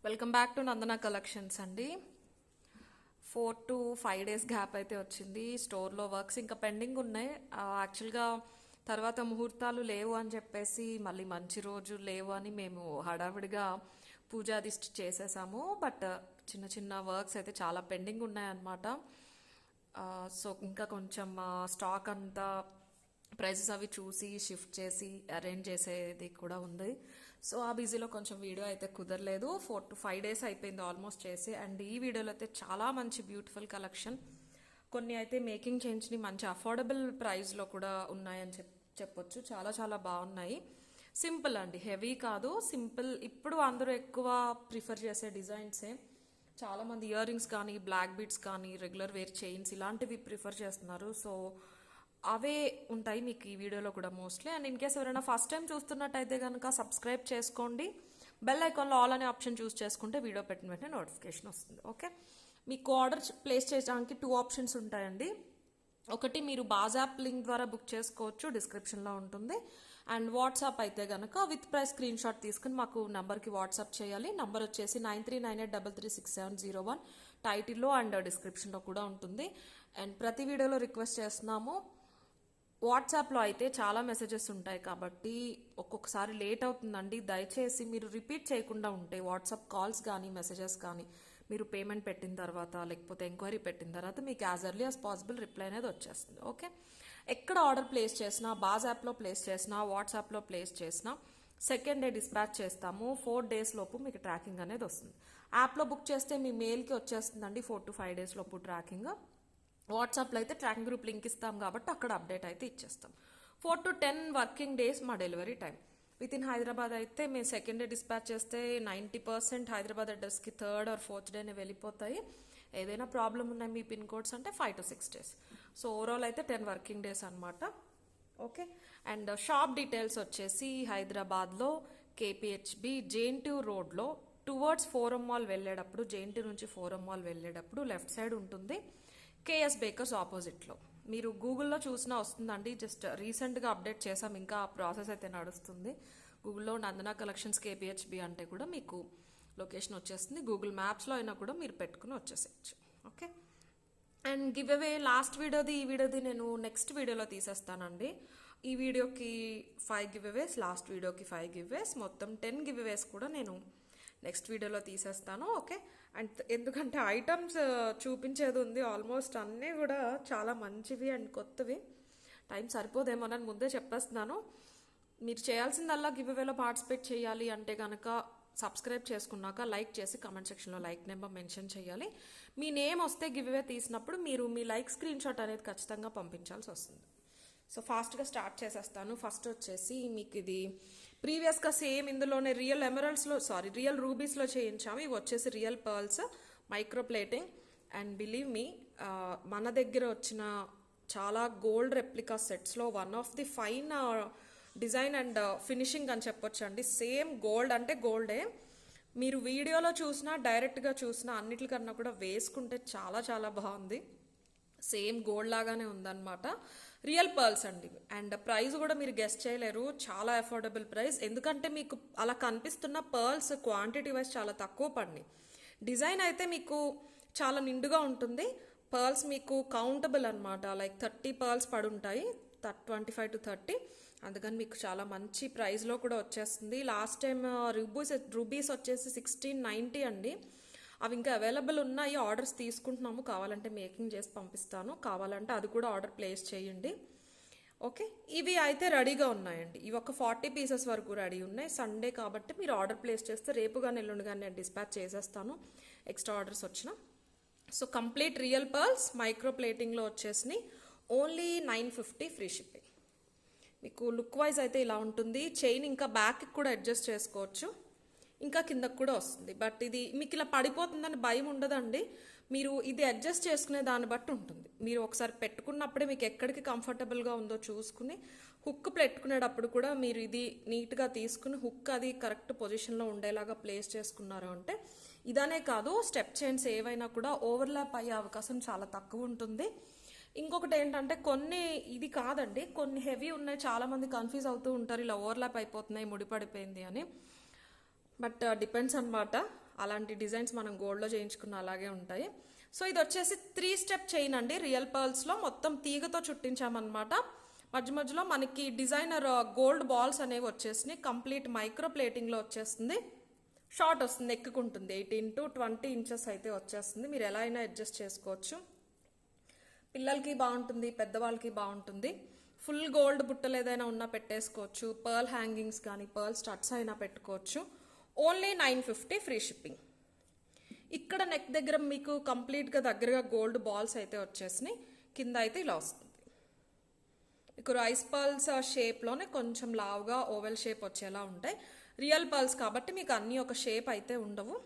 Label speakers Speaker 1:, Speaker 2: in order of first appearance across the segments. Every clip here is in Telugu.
Speaker 1: Welcome back to Nandana collections అండి. 4 to 5 days గ్యాప్ అయితే వచ్చింది. స్టోర్లో వర్క్స్ ఇంకా పెండింగ్ ఉన్నాయి. యాక్చువల్గా తర్వాత ముహూర్తాలు లేవు అని చెప్పేసి మళ్ళీ మంచి రోజు లేవు అని మేము హడావిడిగా పూజాది చేసేసాము. బట్ చిన్న చిన్న వర్క్స్ అయితే చాలా పెండింగ్ ఉన్నాయన్నమాట. సో ఇంకా కొంచెం స్టాక్ అంతా ప్రైజెస్ అవి చూసి షిఫ్ట్ చేసి అరేంజ్ చేసేది కూడా ఉంది. సో ఆ బిజీలో కొంచెం వీడియో అయితే కుదరలేదు. 4 to 5 days అయిపోయింది ఆల్మోస్ట్ చేసి. అండ్ ఈ వీడియోలో అయితే చాలా మంచి బ్యూటిఫుల్ కలెక్షన్, కొన్ని అయితే మేకింగ్ చేయించి మంచి అఫోర్డబుల్ ప్రైస్లో కూడా ఉన్నాయని చెప్పొచ్చు. చాలా చాలా బాగున్నాయి. సింపుల్ అండి, హెవీ కాదు, సింపుల్. ఇప్పుడు అందరూ ఎక్కువ ప్రిఫర్ చేసే డిజైన్సే. చాలామంది ఇయర్ రింగ్స్ కానీ బ్లాక్ బీడ్స్ కానీ రెగ్యులర్ వేర్ చైన్స్ ఇలాంటివి ప్రిఫర్ చేస్తున్నారు. సో అవే ఉంటాయి మీకు ఈ వీడియోలో కూడా మోస్ట్లీ. అండ్ ఇన్ కేస్ ఎవరైనా ఫస్ట్ టైం చూస్తున్నట్టయితే కనుక సబ్స్క్రైబ్ చేసుకోండి. బెల్ ఐకాన్లో ఆల్ అనే ఆప్షన్ చూస్ చేసుకుంటే వీడియో పెట్టిన వెంటనే నోటిఫికేషన్ వస్తుంది. ఓకే, మీకు ఆర్డర్ ప్లేస్ చేయడానికి 2 ఆప్షన్స్ ఉంటాయండి. ఒకటి, మీరు బాజ్ యాప్ లింక్ ద్వారా బుక్ చేసుకోవచ్చు, డిస్క్రిప్షన్లో ఉంటుంది. అండ్ వాట్సాప్ అయితే కనుక విత్ ప్రైస్ స్క్రీన్ షాట్ తీసుకుని మాకు నంబర్కి వాట్సాప్ చేయాలి. నంబర్ వచ్చేసి 9398336701 టైటిల్లో అండ్ డిస్క్రిప్షన్లో కూడా ఉంటుంది. అండ్ ప్రతి వీడియోలో రిక్వెస్ట్ చేస్తున్నాము, వాట్సాప్లో అయితే చాలా మెసేజెస్ ఉంటాయి కాబట్టి ఒక్కొక్కసారి లేట్ అవుతుందండి. దయచేసి మీరు రిపీట్ చేయకుండా ఉంటే వాట్సాప్ కాల్స్ కానీ మెసేజెస్ కానీ మీరు పేమెంట్ పెట్టిన తర్వాత లేకపోతే ఎంక్వైరీ పెట్టిన తర్వాత మీకు as early as possible reply అనేది వచ్చేస్తుంది. ఓకే, ఎక్కడ ఆర్డర్ ప్లేస్ చేసినా, బాజ్ యాప్లో ప్లేస్ చేసినా, వాట్సాప్లో ప్లేస్ చేసినా సెకండ్ డే డిస్పాచ్ చేస్తాము. 4 days లోపు మీకు ట్రాకింగ్ అనేది వస్తుంది. యాప్లో బుక్ చేస్తే మీ మెయిల్కి వచ్చేస్తుందండి 4 to 5 days లోపు ట్రాకింగ్. వాట్సాప్లో అయితే ట్రాకింగ్ గ్రూప్ లింక్ ఇస్తాం కాబట్టి అక్కడ అప్డేట్ అయితే ఇచ్చేస్తాం. 4 to 10 వర్కింగ్ డేస్ మా delivery time. With in Hyderabad అయితే మేము సెకండ్ డే డిస్పాచ్ చేస్తే 90% హైదరాబాద్ అడ్రస్కి 3rd or 4th డేనే వెళ్ళిపోతాయి. ఏదైనా ప్రాబ్లం ఉన్నాయి మీ పిన్ కోడ్స్ అంటే 5 to 6 days. సో ఓవరాల్ అయితే 10 వర్కింగ్ డేస్ అనమాట. ఓకే, అండ్ షాప్ డీటెయిల్స్ వచ్చేసి హైదరాబాద్లో కేపీహెచ్బి JNTU రోడ్లో టువర్డ్స్ ఫోరం మాల్ వెళ్ళేటప్పుడు, JNTU నుంచి ఫోరం మాల్ వెళ్ళేటప్పుడు లెఫ్ట్ సైడ్ ఉంటుంది. కేఎస్ బేకర్స్ ఆపోజిట్లో. మీరు గూగుల్లో చూసినా వస్తుందండి. జస్ట్ రీసెంట్గా అప్డేట్ చేసాం, ఇంకా ప్రాసెస్ అయితే నడుస్తుంది. గూగుల్లో నందన కలెక్షన్స్ కేపీహెచ్బి అంటే కూడా మీకు లొకేషన్ వచ్చేస్తుంది. గూగుల్ మ్యాప్స్లో అయినా కూడా మీరు పెట్టుకుని వచ్చేసేయచ్చు. Okay, and give away last వీడియోది ఈ వీడియోది నేను నెక్స్ట్ వీడియోలో తీసేస్తానండి. ఈ వీడియోకి 5 గివ్ అవేస్, లాస్ట్ వీడియోకి 5 గివ్ అవేస్, మొత్తం 10 గివ్ అవేస్ కూడా నేను నెక్స్ట్ వీడియోలో తీసేస్తాను. ఓకే, అండ్ ఎందుకంటే ఐటమ్స్ చూపించేది ఉంది, ఆల్మోస్ట్ అన్నీ కూడా చాలా మంచివి అండ్ కొత్తవి. టైం సరిపోదేమోనని ముందే చెప్పేస్తున్నాను. మీరు చేయాల్సిందల్లా గివ్ అవేలో పార్టిసిపేట్ చేయాలి అంటే కనుక సబ్స్క్రైబ్ చేసుకున్నాక లైక్ చేసి కమెంట్ సెక్షన్లో లైక్ నెంబర్ మెన్షన్ చేయాలి. మీ నేమ్ వస్తే గివ్ అవే తీసినప్పుడు మీరు మీ లైక్ స్క్రీన్ షాట్ అనేది ఖచ్చితంగా పంపించాల్సి వస్తుంది. సో ఫాస్ట్గా స్టార్ట్ చేసేస్తాను. ఫస్ట్ వచ్చేసి మీకు ఇది ప్రీవియస్గా సేమ్ ఇందులోనే రియల్ రూబీస్లో చేయించాము. ఇవి వచ్చేసి real pearls micro plating. And believe me, మన దగ్గర వచ్చిన చాలా గోల్డ్ రెప్లికా సెట్స్లో one of the fine design and finishing అని చెప్పొచ్చు అండి. సేమ్ గోల్డ్ అంటే గోల్డే. మీరు వీడియోలో చూసినా డైరెక్ట్గా చూసినా అన్నిటికన్నా కూడా వేసుకుంటే చాలా చాలా బాగుంది. సేమ్ గోల్డ్ లాగానే ఉందన్నమాట. రియల్ పర్ల్స్ అండి. అండ్ ప్రైస్ కూడా మీరు గెస్ట్ చేయలేరు, చాలా అఫోర్డబుల్ ప్రైస్. ఎందుకంటే మీకు అలా కనిపిస్తున్న పర్ల్స్ క్వాంటిటీ వైజ్ చాలా తక్కువ పడినాయి. డిజైన్ అయితే మీకు చాలా నిండుగా ఉంటుంది. పర్ల్స్ మీకు కౌంటబుల్ అనమాట. లైక్ 30 పర్ల్స్ పడి ఉంటాయి, 25 to 30. అందుకని మీకు చాలా మంచి ప్రైస్లో కూడా వచ్చేస్తుంది. లాస్ట్ టైం రూబీస్ వచ్చేసి 1690 అండి. అవి ఇంకా అవైలబుల్ ఉన్నాయి, ఆర్డర్స్ తీసుకుంటున్నాము. కావాలంటే మేకింగ్ చేసి పంపిస్తాను, కావాలంటే అది కూడా ఆర్డర్ ప్లేస్ చేయండి. ఓకే, ఇవి అయితే రెడీగా ఉన్నాయండి. ఇవి ఒక 40 pieces వరకు రెడీ ఉన్నాయి. సండే కాబట్టి మీరు ఆర్డర్ ప్లేస్ చేస్తే రేపు కానీ ఎల్లుండి కానీ నేను డిస్పాచ్ చేసేస్తాను ఎక్స్ట్రా ఆర్డర్స్ వచ్చిన. So complete real pearls micro ప్లేటింగ్లో వచ్చేసి ఓన్లీ 950 ఫ్రీ షిప్పింగ్. మీకు లుక్ వైజ్ అయితే ఇలా ఉంటుంది. చైన్ ఇంకా బ్యాక్కి కూడా అడ్జస్ట్ చేసుకోవచ్చు, ఇంకా కిందకు కూడా వస్తుంది. బట్ ఇది మీకు ఇలా పడిపోతుందని భయం ఉండదండి. మీరు ఇది అడ్జస్ట్ చేసుకునే దాన్ని బట్టి ఉంటుంది. మీరు ఒకసారి పెట్టుకున్నప్పుడే మీకు ఎక్కడికి కంఫర్టబుల్గా ఉందో చూసుకుని హుక్ పెట్టుకునేటప్పుడు కూడా మీరు ఇది నీట్గా తీసుకుని హుక్ అది కరెక్ట్ పొజిషన్లో ఉండేలాగా ప్లేస్ చేసుకున్నారు అంటే, ఇదనే కాదు స్టెప్ చైన్స్ ఏవైనా కూడా ఓవర్లాప్ అయ్యే అవకాశం చాలా తక్కువ ఉంటుంది. ఇంకొకటి ఏంటంటే కొన్ని ఇది కాదండి, కొన్ని హెవీ ఉన్నాయి, చాలామంది కన్ఫ్యూజ్ అవుతూ ఉంటారు ఇలా ఓవర్లాప్ అయిపోతున్నాయి ముడిపడిపోయింది అని. బట్ డిపెండ్స్ అనమాట. అలాంటి డిజైన్స్ మనం గోల్డ్లో చేయించుకున్న అలాగే ఉంటాయి. సో ఇది వచ్చేసి 3 స్టెప్ చైన్ అండి. రియల్ పర్ల్స్లో మొత్తం తీగతో చుట్టించామన్నమాట. మధ్య మధ్యలో మనకి డిజైనర్ గోల్డ్ బాల్స్ అనేవి వచ్చేసినాయి. కంప్లీట్ మైక్రో ప్లేటింగ్లో వచ్చేస్తుంది. షార్ట్ వస్తుంది, ఎక్కుకుంటుంది. 18 to 20 ఇంచెస్ అయితే వచ్చేస్తుంది. మీరు ఎలా అయినా అడ్జస్ట్ చేసుకోవచ్చు. పిల్లలకి బాగుంటుంది, పెద్దవాళ్ళకి బాగుంటుంది. ఫుల్ గోల్డ్ బుట్టలు ఏదైనా ఉన్నా పెట్టేసుకోవచ్చు. పర్ల్ హ్యాంగింగ్స్ కానీ పర్ల్ స్టడ్స్ అయినా పెట్టుకోవచ్చు. Only 950 free shipping. ఇక్కడ నెక్ దగ్గర మీకు కంప్లీట్గా దగ్గరగా గోల్డ్ బాల్స్ అయితే వచ్చేసినాయి. కింద అయితే ఇలా వస్తుంది. మీకు రైస్ పర్ల్స్ షేప్లోనే కొంచెం లావుగా ఓవెల్ షేప్ వచ్చేలా ఉంటాయి. రియల్ పర్ల్స్ కాబట్టి మీకు అన్నీ ఒక షేప్ అయితే ఉండవు.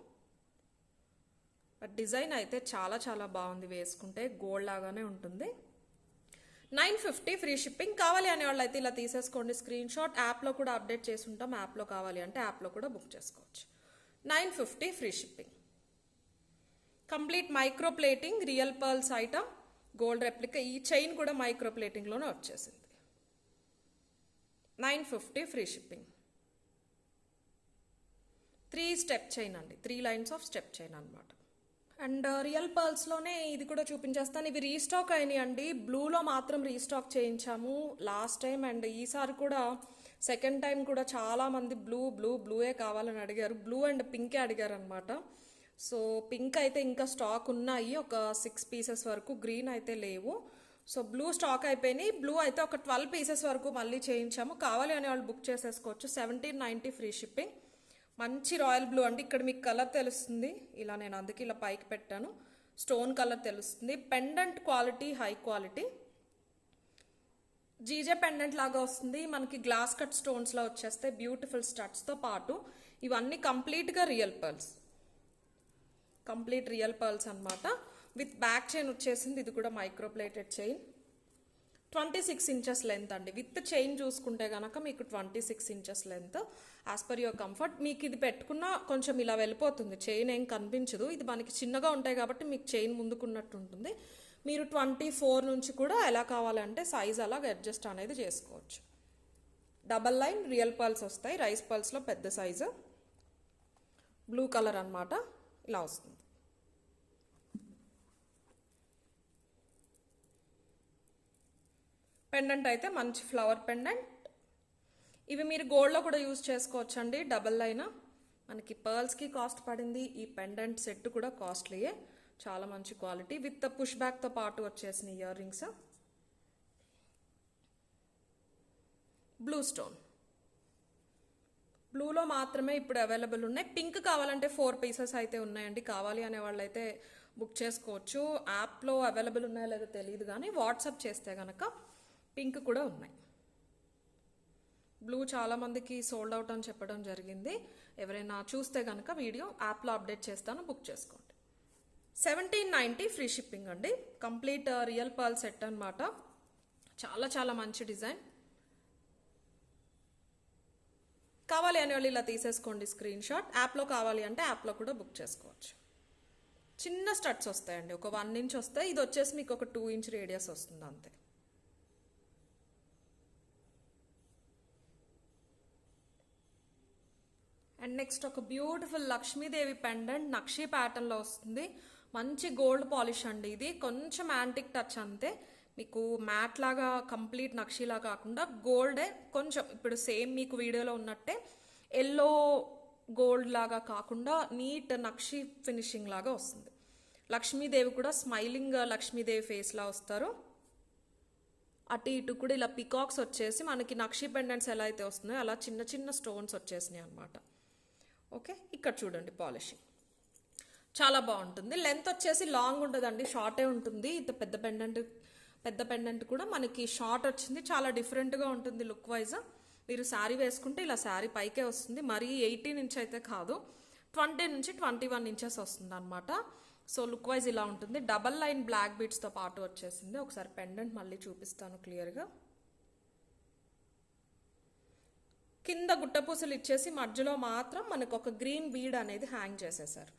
Speaker 1: బట్ డిజైన్ అయితే చాలా చాలా బాగుంది. వేసుకుంటే గోల్డ్ లాగానే ఉంటుంది. 950 ఫ్రీ షిప్పింగ్. కావాలి అనే వాళ్ళు అయితే ఇలా తీసేసుకోండి స్క్రీన్ షాట్. యాప్లో కూడా అప్డేట్ చేసి ఉంటాం. యాప్లో కావాలి అంటే యాప్లో కూడా బుక్ చేసుకోవచ్చు. 950 free shipping. Complete micro plating real pearls item gold replica. ఈ చైన్ కూడా మైక్రో ప్లేటింగ్లోనే వచ్చేసింది. 950 ఫ్రీ షిప్పింగ్. 3 స్టెప్ చైన్ అండి. 3 లైన్స్ ఆఫ్ స్టెప్ చైన్ అనమాట. అండ్ రియల్ పర్ల్స్లోనే ఇది కూడా చూపించేస్తాను. ఇవి రీస్టాక్ అయినాయి అండి. బ్లూలో మాత్రం రీస్టాక్ చేయించాము లాస్ట్ టైం. అండ్ ఈసారి కూడా సెకండ్ టైం కూడా చాలామంది బ్లూయే కావాలని అడిగారు. బ్లూ అండ్ పింకే అడిగారు అనమాట. సో పింక్ అయితే ఇంకా స్టాక్ ఉన్నాయి, ఒక 6 పీసెస్ వరకు. గ్రీన్ అయితే లేవు. సో బ్లూ స్టాక్ అయిపోయినాయి. బ్లూ అయితే ఒక 12 పీసెస్ వరకు మళ్ళీ చేయించాము. కావాలి అనే వాళ్ళు బుక్ చేసేసుకోవచ్చు. 1790 ఫ్రీ షిప్పింగ్. మంచి రాయల్ బ్లూ అండి. ఇక్కడ మీకు కలర్ తెలుస్తుంది. ఇలా నేను అందుకే ఇలా పైకి పెట్టాను. స్టోన్ కలర్ తెలుస్తుంది. Pendant quality high quality. GJ pendant లాగా వస్తుంది. మనకి గ్లాస్ కట్ స్టోన్స్లో వచ్చేస్తాయి బ్యూటిఫుల్ స్టడ్స్తో పాటు. ఇవన్నీ కంప్లీట్గా real pearls. Complete real pearls అనమాట. విత్ బ్యాక్ చైన్ వచ్చేసింది. ఇది కూడా micro plated chain. 26 inches length అండి. విత్ చైన్ చూసుకుంటే కనుక మీకు 26 inches length. As per your comfort. మీకు ఇది పెట్టుకున్న కొంచెం ఇలా వెళ్ళిపోతుంది, చైన్ ఏం కనిపించదు. ఇది మనకి చిన్నగా ఉంటాయి కాబట్టి మీకు చైన్ ముందుకున్నట్టు ఉంటుంది. మీరు 24 నుంచి కూడా ఎలా కావాలంటే సైజ్ అలాగ అడ్జస్ట్ అనేది చేసుకోవచ్చు. డబల్ లైన్ రియల్ పర్ల్స్ వస్తాయి. రైస్ పర్ల్స్లో పెద్ద సైజు. బ్లూ కలర్ అనమాట. ఇలా వస్తుంది. పెండెంట్ అయితే మంచి ఫ్లవర్ పెండెంట్. ఇవి మీరు గోల్డ్లో కూడా యూజ్ చేసుకోవచ్చు అండి. డబల్ లైన్ మనకి పర్ల్స్కి కాస్ట్ పడింది. ఈ పెండెంట్ సెట్ కూడా కాస్ట్లీయే. చాలా మంచి క్వాలిటీ. విత్ పుష్ బ్యాక్తో పాటు వచ్చేసిన ఇయర్ రింగ్స్. Blue stone. బ్లూలో మాత్రమే ఇప్పుడు అవైలబుల్ ఉన్నాయి. పింక్ కావాలంటే 4 పీసెస్ అయితే ఉన్నాయండి. కావాలి అనే వాళ్ళు అయితే బుక్ చేసుకోవచ్చు. యాప్లో అవైలబుల్ ఉన్నాయో లేదో తెలియదు కానీ వాట్సాప్ చేస్తే కనుక పింక్ కూడా ఉన్నాయి. బ్లూ చాలామందికి సోల్డ్ అవుట్ అని చెప్పడం జరిగింది. ఎవరైనా చూస్తే కనుక వీడియో యాప్లో అప్డేట్ చేస్తాను, బుక్ చేసుకోండి. 1790 ఫ్రీ షిప్పింగ్ అండి. కంప్లీట్ రియల్ పర్ల్ సెట్ అనమాట. చాలా చాలా మంచి డిజైన్. కావాలి అనే వాళ్ళు ఇలా తీసేసుకోండి స్క్రీన్ షాట్. యాప్లో కావాలి అంటే యాప్లో కూడా బుక్ చేసుకోవచ్చు. చిన్న స్టడ్స్ వస్తాయండి. ఒక 1 ఇంచ్ వస్తాయి. ఇది వచ్చేసి మీకు ఒక 2 ఇంచ్ రేడియస్ వస్తుంది అంతే. అండ్ నెక్స్ట్ ఒక బ్యూటిఫుల్ లక్ష్మీదేవి పెండెంట్ నక్షి ప్యాటర్న్లో వస్తుంది. మంచి గోల్డ్ పాలిష్ అండి. ఇది కొంచెం యాంటిక్ టచ్ అంతే. మీకు మ్యాట్ లాగా కంప్లీట్ నక్షిలా కాకుండా గోల్డే కొంచెం ఇప్పుడు సేమ్ మీకు వీడియోలో ఉన్నట్టే ఎల్లో గోల్డ్ లాగా కాకుండా నీట్ నక్షి ఫినిషింగ్ లాగా వస్తుంది. లక్ష్మీదేవి కూడా స్మైలింగ్ లక్ష్మీదేవి ఫేస్లా వస్తారు. అటు ఇటు కూడా ఇలా పికాక్స్ వచ్చేసి మనకి నక్షి పెండెంట్స్ ఎలా అయితే వస్తున్నాయో అలా చిన్న చిన్న స్టోన్స్ వచ్చేసినాయి అనమాట. ఓకే, ఇక్కడ చూడండి పాలిషింగ్ చాలా బాగుంటుంది. లెంత్ వచ్చేసి లాంగ్ ఉంటుందండి, షార్టే ఉంటుంది. ఇది పెద్ద పెండెంట్ కూడా మనకి షార్ట్ వచ్చింది. చాలా డిఫరెంట్గా ఉంటుంది లుక్ వైజ్. మీరు శారీ వేసుకుంటే ఇలా శారీ పైకే వస్తుంది. మరీ 18 ఇంచ్ అయితే కాదు, 20 నుంచి 21 ఇంచెస్ వస్తుంది అనమాట. సో లుక్ వైజ్ ఇలా ఉంటుంది. డబల్ లైన్ బ్లాక్ బీడ్స్తో పాటు వచ్చేసింది. ఒకసారి పెండెంట్ మళ్ళీ చూపిస్తాను క్లియర్గా. కింద గుట్టపూసలు ఇచ్చేసి మధ్యలో మాత్రం మనకు ఒక గ్రీన్ బీడ్ అనేది హ్యాంగ్ చేసేసారు.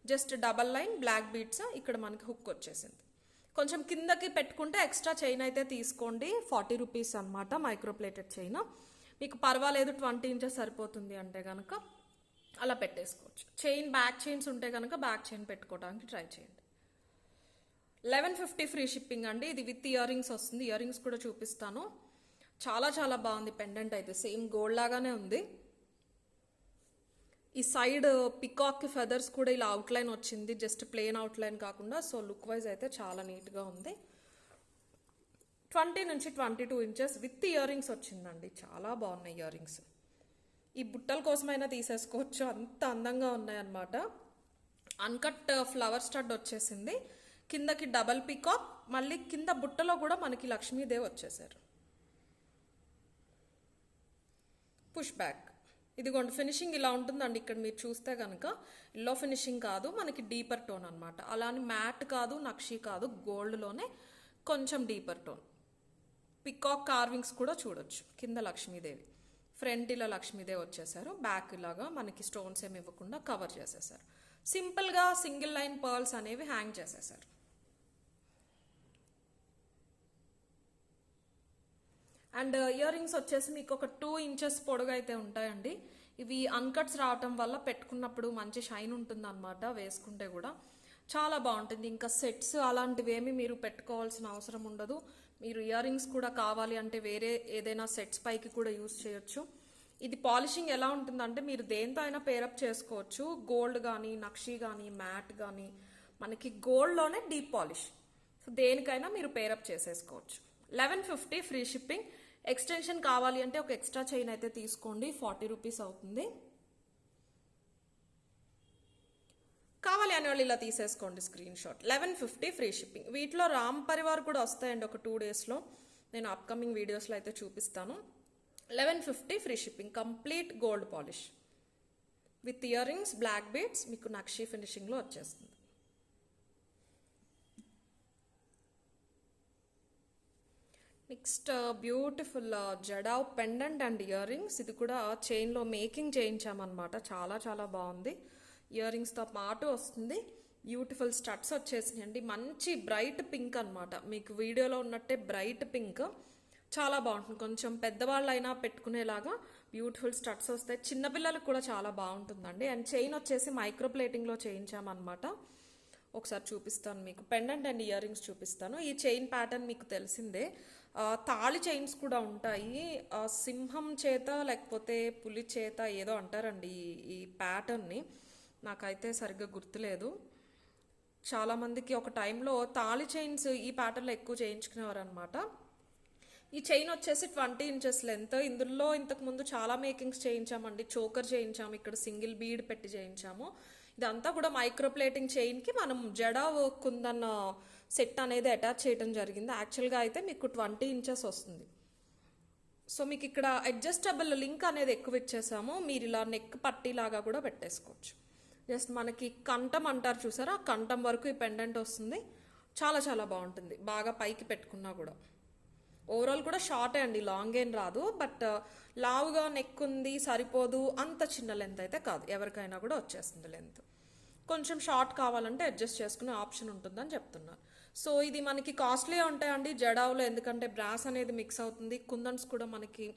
Speaker 1: Just double line black beads. ఇక్కడ మనకి హుక్ వచ్చేసింది. కొంచెం కిందకి పెట్టుకుంటే ఎక్స్ట్రా చైన్ అయితే తీసుకోండి. 40 రూపీస్ అనమాట మైక్రోప్లేటెడ్ చైన్. మీకు పర్వాలేదు 20 ఇంచెస్ సరిపోతుంది అంటే కనుక అలా పెట్టేసుకోవచ్చు. చైన్ బ్యాక్ చైన్స్ ఉంటే కనుక బ్యాక్ చైన్ పెట్టుకోవడానికి ట్రై చేయండి. 1150 ఫ్రీ షిప్పింగ్ అండి. ఇది విత్ ఇయర్ రింగ్స్ వస్తుంది. ఇయర్ రింగ్స్ కూడా చూపిస్తాను. చాలా చాలా బాగుంది పెండెంట్ అయితే, సేమ్ గోల్డ్ లాగానే ఉంది. ఈ సైడ్ పికాక్ ఫెదర్స్ కూడా ఇలా అవుట్లైన్ వచ్చింది, జస్ట్ ప్లెయిన్ అవుట్లైన్ కాకుండా. సో లుక్ వైజ్ అయితే చాలా నీట్గా ఉంది. 20 నుంచి 22 ఇంచెస్ విత్ ఇయర్ రింగ్స్ వచ్చిందండి. చాలా బాగున్నాయి ఇయర్ రింగ్స్. ఈ బుట్టల కోసమైనా తీసేసుకోవచ్చు, అంత అందంగా ఉన్నాయన్నమాట. అన్కట్ ఫ్లవర్ స్టడ్ వచ్చేసింది, కిందకి డబల్ పికాక్, మళ్ళీ కింద బుట్టలో కూడా మనకి లక్ష్మీదేవి వచ్చేసారు. Push back. ఇదిగోండి ఫినిషింగ్ ఇలా ఉంటుందండి. ఇక్కడ మీరు చూస్తే కనుక ఎల్లో ఫినిషింగ్ కాదు, మనకి డీపర్ టోన్ అనమాట. అలానే మ్యాట్ కాదు, నక్షి కాదు, గోల్డ్లోనే కొంచెం డీపర్ టోన్. పికాక్ కార్వింగ్స్ కూడా చూడొచ్చు. కింద లక్ష్మీదేవి, ఫ్రంట్ ఇలా లక్ష్మీదేవి వచ్చేసారు, బ్యాక్ ఇలాగా మనకి స్టోన్స్ ఏమి ఇవ్వకుండా కవర్ చేసేసారు. సింపుల్గా సింగిల్ లైన్ పర్ల్స్ అనేవి హ్యాంగ్ చేసేసారు. అండ్ ఇయర్ రింగ్స్ వచ్చేసి మీకు ఒక 2 ఇంచెస్ పొడుగు అయితే ఉంటాయండి. ఇవి అన్కట్స్ రావటం వల్ల పెట్టుకున్నప్పుడు మంచి షైన్ ఉంటుంది అనమాట, వేసుకుంటే కూడా చాలా బాగుంటుంది. ఇంకా సెట్స్ అలాంటివి ఏమి మీరు పెట్టుకోవాల్సిన అవసరం ఉండదు. మీరు ఇయర్ రింగ్స్ కూడా కావాలి అంటే వేరే ఏదైనా సెట్స్ పైకి కూడా యూస్ చేయొచ్చు. ఇది పాలిషింగ్ ఎలా ఉంటుందంటే మీరు దేంతో అయినా పేరప్ చేసుకోవచ్చు. గోల్డ్ కానీ, నక్షి కానీ, మ్యాట్ కానీ, మనకి గోల్డ్లోనే డీప్ పాలిష్. సో దేనికైనా మీరు పేరప్ చేసేసుకోవచ్చు. 1150 ఫ్రీ షిప్పింగ్. ఎక్స్టెన్షన్ కావాలి అంటే ఒక ఎక్స్ట్రా చైన్ అయితే తీసుకోండి, 40 రూపీస్ అవుతుంది. కావాలి అనే వాళ్ళు ఇలా తీసేసుకోండి స్క్రీన్ షాట్. 1150 free shipping. వీటిలో రామ్ పరివార్ కూడా వస్తాయండి ఒక 2 డేస్లో. నేను అప్కమింగ్ వీడియోస్లో అయితే చూపిస్తాను. 1150 free shipping. Complete gold polish with earrings, black beads, మీకు నక్షి ఫినిషింగ్లో వచ్చేస్తుంది. Next beautiful jadau pendant and earrings. ఇది కూడా చైన్లో మేకింగ్ చేయించామన్నమాట. చాలా చాలా బాగుంది. ఇయర్ రింగ్స్తో పాటు వస్తుంది. బ్యూటిఫుల్ స్టడ్స్ వచ్చేసినాయండి. మంచి బ్రైట్ పింక్ అనమాట, మీకు వీడియోలో ఉన్నట్టే బ్రైట్ పింక్. చాలా బాగుంటుంది. కొంచెం పెద్దవాళ్ళైనా పెట్టుకునేలాగా బ్యూటిఫుల్ స్టడ్స్ వస్తాయి. చిన్నపిల్లలకు కూడా చాలా బాగుంటుందండి. అండ్ చైన్ వచ్చేసి మైక్రో ప్లేటింగ్లో చేయించామన్నమాట. ఒకసారి చూపిస్తాను మీకు. పెండెంట్ అండ్ ఇయర్ రింగ్స్ చూపిస్తాను. ఈ చైన్ ప్యాటర్న్ మీకు తెలిసిందే. తాళి చైన్స్ కూడా ఉంటాయి. సింహం చేత లేకపోతే పులి చేత ఏదో అంటారండి ఈ ప్యాటర్న్ని, నాకైతే సరిగ్గా గుర్తులేదు. చాలామందికి ఒక టైంలో తాళి చైన్స్ ఈ ప్యాటర్న్లో ఎక్కువ చేయించుకునేవారు అనమాట. ఈ చైన్ వచ్చేసి 20 ఇంచెస్ లెంత్. ఇందులో ఇంతకుముందు చాలా మేకింగ్స్ చేయించామండి. చోకర్ చేయించాము, ఇక్కడ సింగిల్ బీడ్ పెట్టి చేయించాము. ఇదంతా కూడా మైక్రో ప్లేటింగ్ చైన్కి మనం జడా వర్క్ ఉందన్న సెట్ అనేది అటాచ్ చేయడం జరిగింది. యాక్చువల్గా అయితే మీకు 20 ఇంచెస్ వస్తుంది. సో మీకు ఇక్కడ అడ్జస్టబుల్ లింక్ అనేది ఎక్కువ ఇచ్చేసాము. మీరు ఇలా నెక్ పట్టీలాగా కూడా పెట్టేసుకోవచ్చు. జస్ట్ మనకి కంఠం అంటారు చూసారా, ఆ కంఠం వరకు ఈ పెండెంట్ వస్తుంది. చాలా చాలా బాగుంటుంది, బాగా పైకి పెట్టుకున్నా కూడా. ఓవరాల్ కూడా షార్టే అండి, లాంగ్ ఏం రాదు. బట్ లావుగా నెక్ ఉంది, సరిపోదు, అంత చిన్న లెంత్ అయితే కాదు, ఎవరికైనా కూడా వచ్చేస్తుంది లెంత్. కొంచెం షార్ట్ కావాలంటే అడ్జస్ట్ చేసుకునే ఆప్షన్ ఉంటుందని చెప్తున్నారు. సో ఇది మనకి కాస్ట్లీ ఉంటాయండి జడావులో, ఎందుకంటే బ్రాస్ అనేది మిక్స్ అవుతుంది. కుందన్స్ కూడా మనకి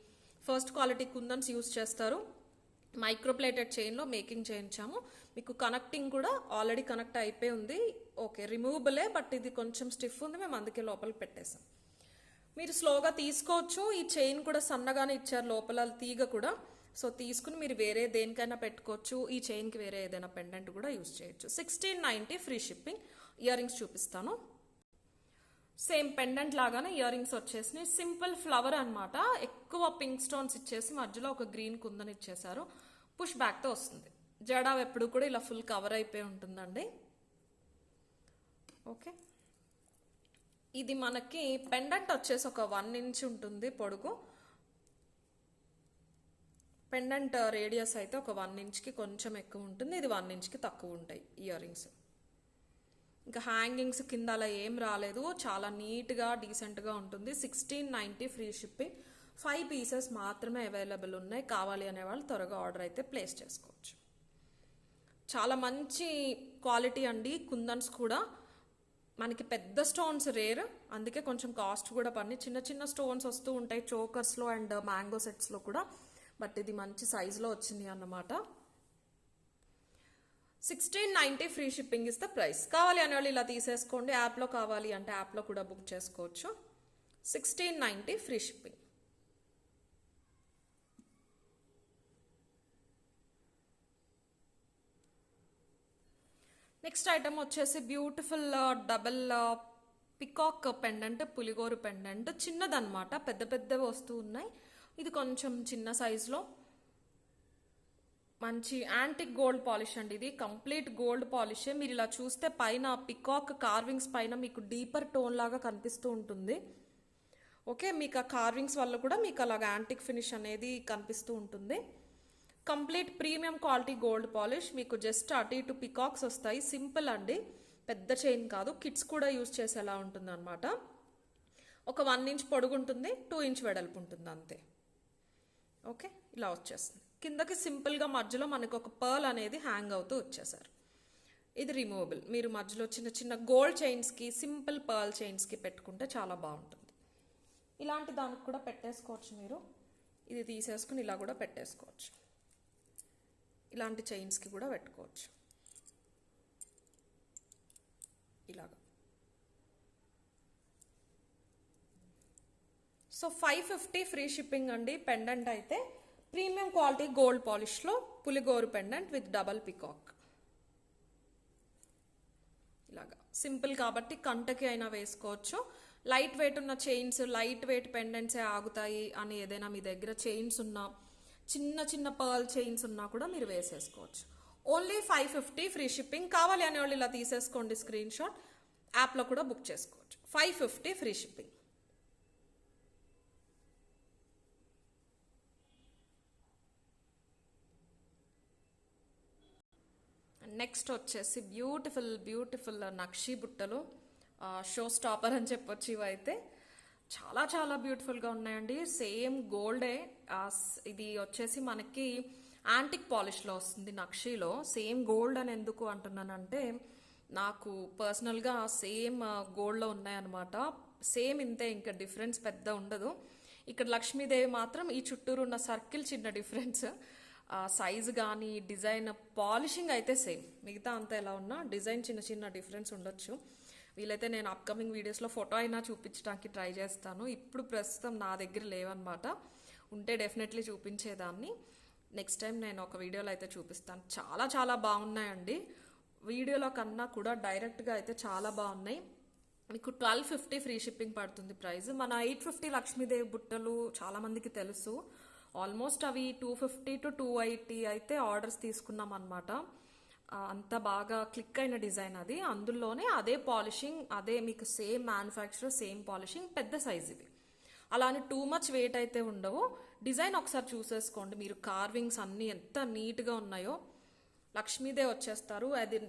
Speaker 1: ఫస్ట్ క్వాలిటీ కుందన్స్ యూస్ చేస్తారు. మైక్రోప్లేటెడ్ చైన్లో మేకింగ్ చేయించాము. మీకు కనెక్టింగ్ కూడా ఆల్రెడీ కనెక్ట్ అయిపోయి ఉంది. ఓకే, రిమూవబులే, బట్ ఇది కొంచెం స్టిఫ్ ఉంది, మేము అందుకే లోపలికి పెట్టేసాం. మీరు స్లోగా తీసుకోవచ్చు. ఈ చైన్ కూడా సన్నగానే ఇచ్చారు, లోపల తీగ కూడా. సో తీసుకుని మీరు వేరే దేనికైనా పెట్టుకోవచ్చు. ఈ చైన్కి వేరే ఏదైనా పెండెంట్ కూడా యూస్ చేయొచ్చు. 1690 ఫ్రీ షిప్పింగ్. ఇయర్ రింగ్స్ చూపిస్తాను. సేమ్ పెండెంట్ లాగానే ఇయర్ రింగ్స్ వచ్చేసి సింపుల్ ఫ్లవర్ అనమాట. ఎక్కువ పింక్ స్టోన్స్ ఇచ్చేసి మధ్యలో ఒక గ్రీన్ కుందని ఇచ్చేసారు. పుష్ బ్యాక్తో వస్తుంది. జడా ఎప్పుడు కూడా ఇలా ఫుల్ కవర్ అయిపోయి ఉంటుందండి. ఓకే, ఇది మనకి పెండెంట్ వచ్చేసి ఒక 1 ఇంచ్ ఉంటుంది పొడుగు. పెండెంట్ రేడియస్ అయితే ఒక 1 ఇంచ్కి కొంచెం ఎక్కువ ఉంటుంది. ఇది 1 ఇంచ్కి తక్కువ ఉంటాయి ఇయర్ రింగ్స్. ఇంకా హ్యాంగింగ్స్ కింద అలా ఏం రాలేదు, చాలా నీట్గా డీసెంట్గా ఉంటుంది. 1690 ఫ్రీ షిప్పింగ్. 5 పీసెస్ మాత్రమే అవైలబుల్ ఉన్నాయి. కావాలి అనేవాళ్ళు త్వరగా ఆర్డర్ అయితే ప్లేస్ చేసుకోవచ్చు. చాలా మంచి క్వాలిటీ అండి. కుందన్స్ కూడా మనకి పెద్ద స్టోన్స్ రేర్, అందుకే కొంచెం కాస్ట్ కూడా పని. చిన్న చిన్న స్టోన్స్ వస్తూ ఉంటాయి చోకర్స్లో అండ్ మ్యాంగో సెట్స్లో కూడా, బట్ ఇది మంచి సైజులో వచ్చింది అన్నమాట. 1690 free shipping is the price. కావాలి అనే వాళ్ళు ఇలా తీసేసుకోండి. యాప్లో కావాలి అంటే యాప్లో కూడా బుక్ చేసుకోవచ్చు. 1690 ఫ్రీ షిప్పింగ్. నెక్స్ట్ ఐటమ్ వచ్చేసి బ్యూటిఫుల్ డబల్ పికాక్ పెండెంట్, పులిగోరు పెండెంట్. చిన్నదన్నమాట, పెద్ద పెద్దవి వస్తూ ఉన్నాయి. ఇది కొంచెం చిన్న సైజులో మంచి యాంటిక్ గోల్డ్ పాలిష్ అండి. ఇది కంప్లీట్ గోల్డ్ పాలిషే. మీరు ఇలా చూస్తే పైన పికాక్ కార్వింగ్స్ పైన మీకు డీపర్ టోన్ లాగా కనిపిస్తూ ఉంటుంది. ఓకే, మీకు ఆ కార్వింగ్స్ వల్ల కూడా మీకు అలాగ యాంటిక్ ఫినిష్ అనేది కనిపిస్తూ ఉంటుంది. Complete premium quality gold polish. మీకు జస్ట్ అటు ఇటు పికాక్స్ వస్తాయి. సింపుల్ అండి, పెద్ద చైన్ కాదు. కిడ్స్ కూడా యూజ్ చేసేలా ఉంటుంది అనమాట. ఒక 1 ఇంచ్ పొడుగు ఉంటుంది, 2 ఇంచ్ వెడల్పు ఉంటుంది అంతే. ఓకే, ఇలా వచ్చేస్తుంది. కిందకి సింపుల్గా మధ్యలో మనకు ఒక పర్ల్ అనేది హ్యాంగ్ అవుతూ వచ్చేసారు. ఇది రిమూవబుల్. మీరు మధ్యలో చిన్న చిన్న గోల్డ్ చైన్స్కి, సింపుల్ పర్ల్ చైన్స్కి పెట్టుకుంటే చాలా బాగుంటుంది. ఇలాంటి దానికి కూడా పెట్టేసుకోవచ్చు మీరు. ఇది తీసేసుకుని ఇలా కూడా పెట్టేసుకోవచ్చు. ఇలాంటి చైన్స్కి కూడా పెట్టుకోవచ్చు ఇలాగా. సో 550 ఫ్రీ షిప్పింగ్ అండి. పెండెంట్ అయితే ప్రీమియం క్వాలిటీ గోల్డ్ పాలిష్లో పులిగోరు పెండెంట్ విత్ డబల్ పికాక్. ఇలాగా సింపుల్ కాబట్టి కంటకి అయినా వేసుకోవచ్చు. లైట్ వెయిట్ ఉన్న చైన్స్, లైట్ వెయిట్ పెండెంట్సే ఆగుతాయి అని ఏదైనా మీ దగ్గర చైన్స్ ఉన్నా, చిన్న చిన్న పర్ల్ చైన్స్ ఉన్నా కూడా మీరు వేసేసుకోవచ్చు. Only 550 free shipping. కావాలి అనే వాళ్ళు ఇలా తీసేసుకోండి స్క్రీన్ షాట్. యాప్లో కూడా బుక్ చేసుకోవచ్చు. 550 ఫ్రీ షిప్పింగ్. నెక్స్ట్ వచ్చేసి బ్యూటిఫుల్ నక్షీ బుట్టలు. షో స్టాపర్ అని చెప్పొచ్చు. ఇవైతే చాలా చాలా బ్యూటిఫుల్గా ఉన్నాయండి. సేమ్ గోల్డే. ఇది వచ్చేసి మనకి యాంటిక్ పాలిష్లో వస్తుంది నక్షీలో. సేమ్ గోల్డ్ అని ఎందుకు అంటున్నానంటే నాకు పర్సనల్గా సేమ్ గోల్డ్లో ఉన్నాయన్నమాట. సేమ్ ఇంతే, ఇంకా డిఫరెన్స్ పెద్ద ఉండదు. ఇక్కడ లక్ష్మీదేవి మాత్రం ఈ చుట్టూరు ఉన్న సర్కిల్ చిన్న డిఫరెన్స్. సైజు కానీ డిజైన్, పాలిషింగ్ అయితే సేమ్. మిగతా అంతా ఎలా ఉన్నా డిజైన్ చిన్న చిన్న డిఫరెన్స్ ఉండొచ్చు. వీలైతే నేను అప్కమింగ్ వీడియోస్లో ఫోటో అయినా చూపించడానికి ట్రై చేస్తాను. ఇప్పుడు ప్రస్తుతం నా దగ్గర లేవన్నమాట. ఉంటే డెఫినెట్లీ చూపించేదాన్ని. నెక్స్ట్ టైం నేను ఒక వీడియోలో అయితే చూపిస్తాను. చాలా చాలా బాగున్నాయండి. వీడియోలో కన్నా కూడా డైరెక్ట్గా అయితే చాలా బాగున్నాయి. మీకు 1250 ఫ్రీ షిప్పింగ్ పడుతుంది ప్రైస్. మన 850 లక్ష్మీదేవి బుట్టలు చాలామందికి తెలుసు. ఆల్మోస్ట్ అవి 250 to 280 అయితే ఆర్డర్స్ తీసుకున్నాం అనమాట. అంత బాగా క్లిక్ అయిన డిజైన్ అది. అందులోనే అదే పాలిషింగ్, అదే మీకు సేమ్ మ్యానుఫ్యాక్చరర్, సేమ్ పాలిషింగ్, పెద్ద సైజ్ ఇవి. అలానే టూ మచ్ వెయిట్ అయితే ఉండవు. డిజైన్ ఒకసారి చూసేసుకోండి మీరు. కార్వింగ్స్ అన్నీ ఎంత నీట్గా ఉన్నాయో. లక్ష్మీదేవి వచ్చేస్తారు.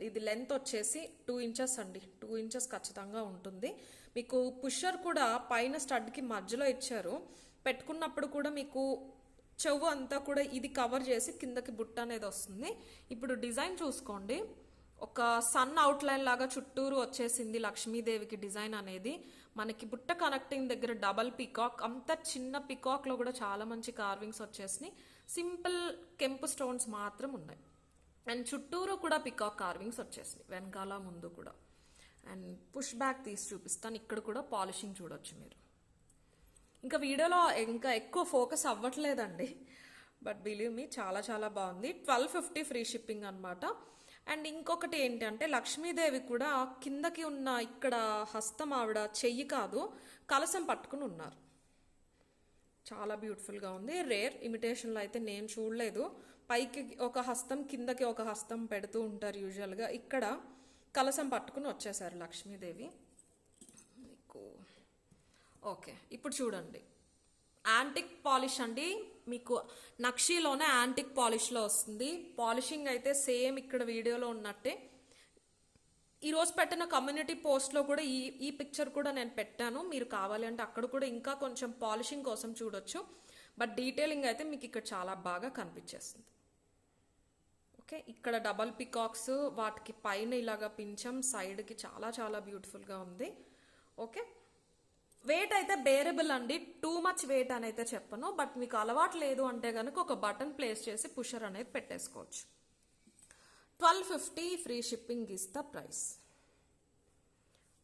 Speaker 1: ఇది లెంత్ వచ్చేసి 2 ఇంచెస్ అండి. 2 ఇంచెస్ ఖచ్చితంగా ఉంటుంది. మీకు పుషర్ కూడా పైన స్టడ్కి మధ్యలో ఇచ్చారు. పెట్టుకున్నప్పుడు కూడా మీకు చెవు అంతా కూడా ఇది కవర్ చేసి కిందకి బుట్ట అనేది వస్తుంది. ఇప్పుడు డిజైన్ చూసుకోండి. ఒక సన్ అవుట్లైన్ లాగా చుట్టూరు వచ్చేసింది లక్ష్మీదేవికి డిజైన్ అనేది. మనకి బుట్ట కనెక్టింగ్ దగ్గర డబల్ పికాక్, అంత చిన్న పికాక్లో కూడా చాలా మంచి కార్వింగ్స్ వచ్చేసినాయి. సింపుల్ కెంపు స్టోన్స్ మాత్రం ఉన్నాయి. అండ్ చుట్టూరు కూడా పికాక్ కార్వింగ్స్ వచ్చేసినాయి, వెనకాల ముందు కూడా. అండ్ పుష్ బ్యాక్ తీసి చూపిస్తాను. ఇక్కడ కూడా పాలిషింగ్ చూడొచ్చు మీరు. ఇంకా వీడియోలో ఇంకా ఎక్కువ ఫోకస్ అవ్వట్లేదండి, బట్ బిలీవ్ మీ చాలా చాలా బాగుంది. 1250 ఫ్రీ షిప్పింగ్ అనమాట. అండ్ ఇంకొకటి ఏంటంటే లక్ష్మీదేవి కూడా కిందకి ఉన్న ఇక్కడ హస్తం ఆవిడ చెయ్యి కాదు, కలసం పట్టుకుని ఉన్నారు. చాలా బ్యూటిఫుల్గా ఉంది. రేర్ ఇమిటేషన్లో అయితే నేను చూడలేదు. పైకి ఒక హస్తం, కిందకి ఒక హస్తం పెడుతూ ఉంటారు యూజువల్గా. ఇక్కడ కలసం పట్టుకుని వచ్చేసారు లక్ష్మీదేవి మీకు. ఓకే, ఇప్పుడు చూడండి. యాంటిక్ పాలిష్ అండి. మీకు నక్షీలోనే యాంటిక్ పాలిష్లో వస్తుంది. పాలిషింగ్ అయితే సేమ్ ఇక్కడ వీడియోలో ఉన్నట్టే. ఈరోజు పెట్టిన కమ్యూనిటీ పోస్ట్లో కూడా ఈ పిక్చర్ కూడా నేను పెట్టాను. మీరు కావాలి అంటే అక్కడ కూడా ఇంకా కొంచెం పాలిషింగ్ కోసం చూడొచ్చు. బట్ డీటెయిలింగ్ అయితే మీకు ఇక్కడ చాలా బాగా కనిపించేస్తుంది. ఓకే, ఇక్కడ డబల్ పికాక్స్, వాటికి పైన ఇలాగా పించం, సైడ్కి చాలా చాలా బ్యూటిఫుల్గా ఉంది. ఓకే, వెయిట్ అయితే బేరబుల్ అండి. టూ మచ్ వెయిట్ అని అయితే చెప్పను. బట్ మీకు అలవాటు లేదు అంటే కనుక ఒక బటన్ ప్లేస్ చేసి పుషర్ అనేది పెట్టేసుకోవచ్చు. 1250 free shipping is the price.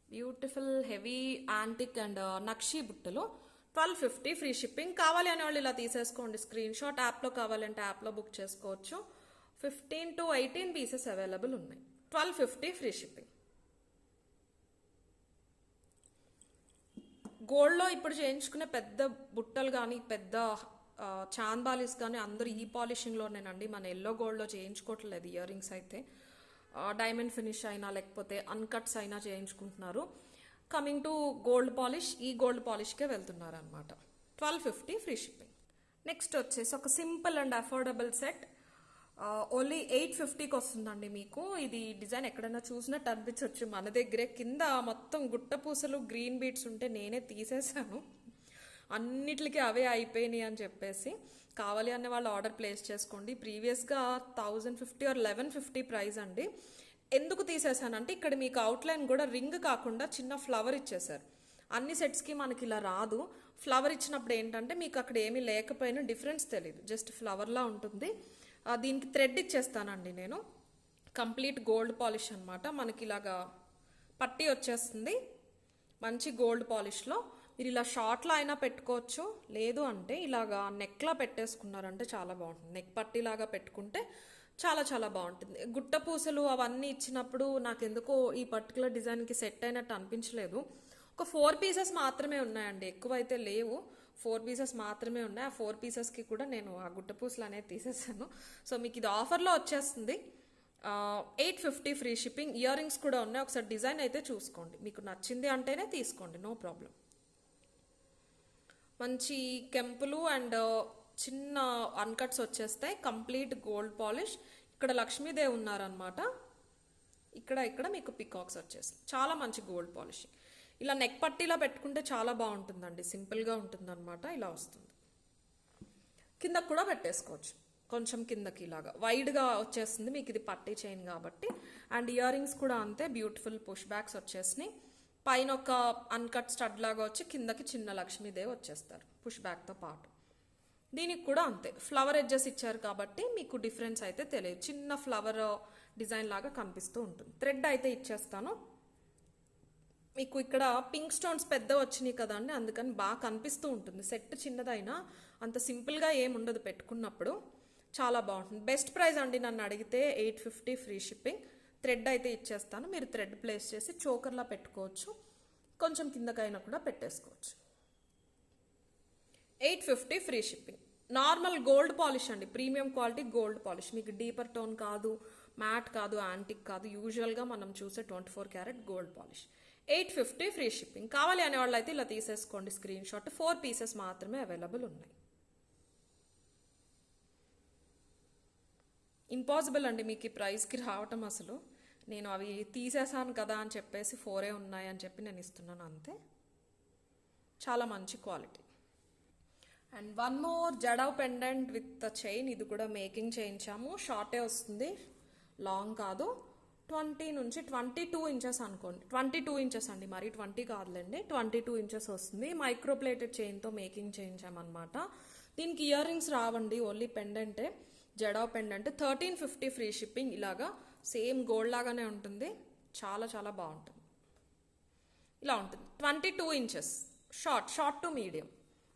Speaker 1: Beautiful heavy antique and nakshi బుట్టలు 1250 ఫ్రీ షిప్పింగ్. కావాలి అనే వాళ్ళు ఇలా తీసేసుకోండి స్క్రీన్ షాట్. యాప్లో కావాలంటే యాప్లో బుక్ చేసుకోవచ్చు. 15 to 18 పీసెస్ అవైలబుల్ ఉన్నాయి. 1250 ఫ్రీ షిప్పింగ్. గోల్డ్లో ఇప్పుడు చేయించుకునే పెద్ద బుట్టలు కానీ పెద్ద చాంద్ బాలీస్ కానీ అందరూ ఈ పాలిషింగ్లోనేనండి. మన ఎల్లో గోల్డ్లో చేయించుకోవట్లేదు ఇయర్ రింగ్స్ అయితే. డైమండ్ ఫినిష్ అయినా లేకపోతే అన్కట్స్ అయినా చేయించుకుంటున్నారు. కమింగ్ టు గోల్డ్ పాలిష్, ఈ గోల్డ్ పాలిష్కే వెళ్తున్నారు అనమాట. 1250 ఫ్రీ షిప్పింగ్. నెక్స్ట్ వచ్చేసి ఒక simple and affordable set, only 850కి వస్తుందండి మీకు. ఇది డిజైన్ ఎక్కడైనా చూసినట్టు అనిపించవచ్చు. మన దగ్గరే కింద మొత్తం గుట్ట పూసలు గ్రీన్ బీట్స్ ఉంటే నేనే తీసేసాను. అన్నిటికీ అవే అయిపోయినాయి అని చెప్పేసి. కావాలి అనే వాళ్ళు ఆర్డర్ ప్లేస్ చేసుకోండి. ప్రీవియస్గా 1050 or 1150 ప్రైస్ అండి. ఎందుకు తీసేసానంటే ఇక్కడ మీకు అవుట్లైన్ కూడా రింగ్ కాకుండా చిన్న ఫ్లవర్ ఇచ్చేసారు. అన్ని సెట్స్కి మనకి ఇలా రాదు. ఫ్లవర్ ఇచ్చినప్పుడు ఏంటంటే మీకు అక్కడ ఏమీ లేకపోయినా డిఫరెన్స్ తెలియదు, జస్ట్ ఫ్లవర్లా ఉంటుంది. దీనికి థ్రెడ్ ఇచ్చేస్తానండి నేను. కంప్లీట్ గోల్డ్ పాలిష్ అనమాట. మనకి ఇలాగా పట్టీ వచ్చేస్తుంది మంచి గోల్డ్ పాలిష్లో. మీరు ఇలా షార్ట్లో అయినా పెట్టుకోవచ్చు, లేదు అంటే ఇలాగా నెక్లా పెట్టేసుకున్నారంటే చాలా బాగుంటుంది. నెక్ పట్టీలాగా పెట్టుకుంటే చాలా చాలా బాగుంటుంది. గుట్ట పూసలు అవన్నీ ఇచ్చినప్పుడు నాకు ఎందుకో ఈ పర్టికులర్ డిజైన్కి సెట్ అయినట్టు అనిపించలేదు. ఒక 4 పీసెస్ మాత్రమే ఉన్నాయండి, ఎక్కువైతే లేవు. 4 పీసెస్ మాత్రమే ఉన్నాయి. ఆ 4 పీసెస్కి కూడా నేను ఆ గుట్ట పూసలు అనేది తీసేసాను. సో మీకు ఇది ఆఫర్లో వచ్చేస్తుంది. 850 ఫ్రీ షిప్పింగ్. ఇయర్ రింగ్స్ కూడా ఉన్నాయి. ఒకసారి డిజైన్ అయితే చూసుకోండి, మీకు నచ్చింది అంటేనే తీసుకోండి, నో ప్రాబ్లం. మంచి కెంపులు అండ్ చిన్న అన్కట్స్ వచ్చేస్తాయి. Complete gold polish. ఇక్కడ లక్ష్మీదేవి ఉన్నారనమాట. ఇక్కడ మీకు పికాక్స్ వచ్చేస్తాయి. చాలా మంచి గోల్డ్ పాలిష్. ఇలా నెక్ పట్టీలా పెట్టుకుంటే చాలా బాగుంటుందండి, సింపుల్గా ఉంటుంది అనమాట. ఇలా వస్తుంది. కిందకు కూడా పెట్టేసుకోవచ్చు, కొంచెం కిందకి ఇలాగా వైడ్గా వచ్చేస్తుంది మీకు. ఇది పట్టీ చైన్ కాబట్టి. అండ్ ఇయర్ రింగ్స్ కూడా అంతే, బ్యూటిఫుల్ పుష్ బ్యాక్స్ వచ్చేసినాయి. పైన ఒక అన్కట్ స్టడ్ లాగా వచ్చి కిందకి చిన్న లక్ష్మీదేవి వచ్చేస్తారు పుష్ బ్యాక్తో పాటు. దీనికి కూడా అంతే, ఫ్లవర్ ఎడ్జెస్ ఇచ్చారు కాబట్టి మీకు డిఫరెన్స్ అయితే తెలియదు. చిన్న ఫ్లవర్ డిజైన్ లాగా కనిపిస్తూ ఉంటుంది. థ్రెడ్ అయితే ఇచ్చేస్తాను మీకు. ఇక్కడ పింక్ స్టోన్స్ పెద్ద వచ్చినాయి కదండి, అందుకని బాగా కనిపిస్తూ ఉంటుంది. సెట్ చిన్నదైనా అంత సింపుల్గా ఏముండదు, పెట్టుకున్నప్పుడు చాలా బాగుంటుంది. బెస్ట్ ప్రైస్ అండి నన్ను అడిగితే. 850 ఫ్రీ షిప్పింగ్. థ్రెడ్ అయితే ఇచ్చేస్తాను, మీరు థ్రెడ్ ప్లేస్ చేసి చోకర్లా పెట్టుకోవచ్చు, కొంచెం కిందకైనా కూడా పెట్టేసుకోవచ్చు. 850 free shipping. Normal gold polish అండి, ప్రీమియం క్వాలిటీ గోల్డ్ పాలిష్. మీకు డీపర్ టోన్ కాదు, మ్యాట్ కాదు, యాంటిక్ కాదు, యూజువల్గా మనం చూసే 24 carat gold polish. 850 free shipping. కావాలి అనే వాళ్ళు అయితే ఇలా తీసేసుకోండి స్క్రీన్ షాట్. 4 పీసెస్ మాత్రమే అవైలబుల్ ఉన్నాయి. ఇంపాసిబుల్ అండి మీకు ఈ ప్రైస్కి రావటం. అసలు నేను అవి తీసేసాను కదా అని చెప్పేసి 4 ఉన్నాయి అని చెప్పి నేను ఇస్తున్నాను అంతే. చాలా మంచి quality. And one more jadau pendant with chain. ఇది కూడా మేకింగ్ చేయించాము. షార్టే వస్తుంది, లాంగ్ కాదు. 20 నుంచి 22 ఇంచెస్ అనుకోండి. 22 ఇంచెస్ అండి, మరి 20 కాదులేండి. 22 ఇంచెస్ వస్తుంది. మైక్రోప్లేటెడ్ చైన్తో మేకింగ్ చేయించామన్నమాట. దీనికి ఇయర్ రింగ్స్ రావండి, ఓన్లీ పెండెంటే. Jadau pendant 1350 free shipping. ఇలాగా సేమ్ గోల్డ్ లాగానే ఉంటుంది, చాలా చాలా బాగుంటుంది. ఇలా ఉంటుంది. 22 inches, short to medium,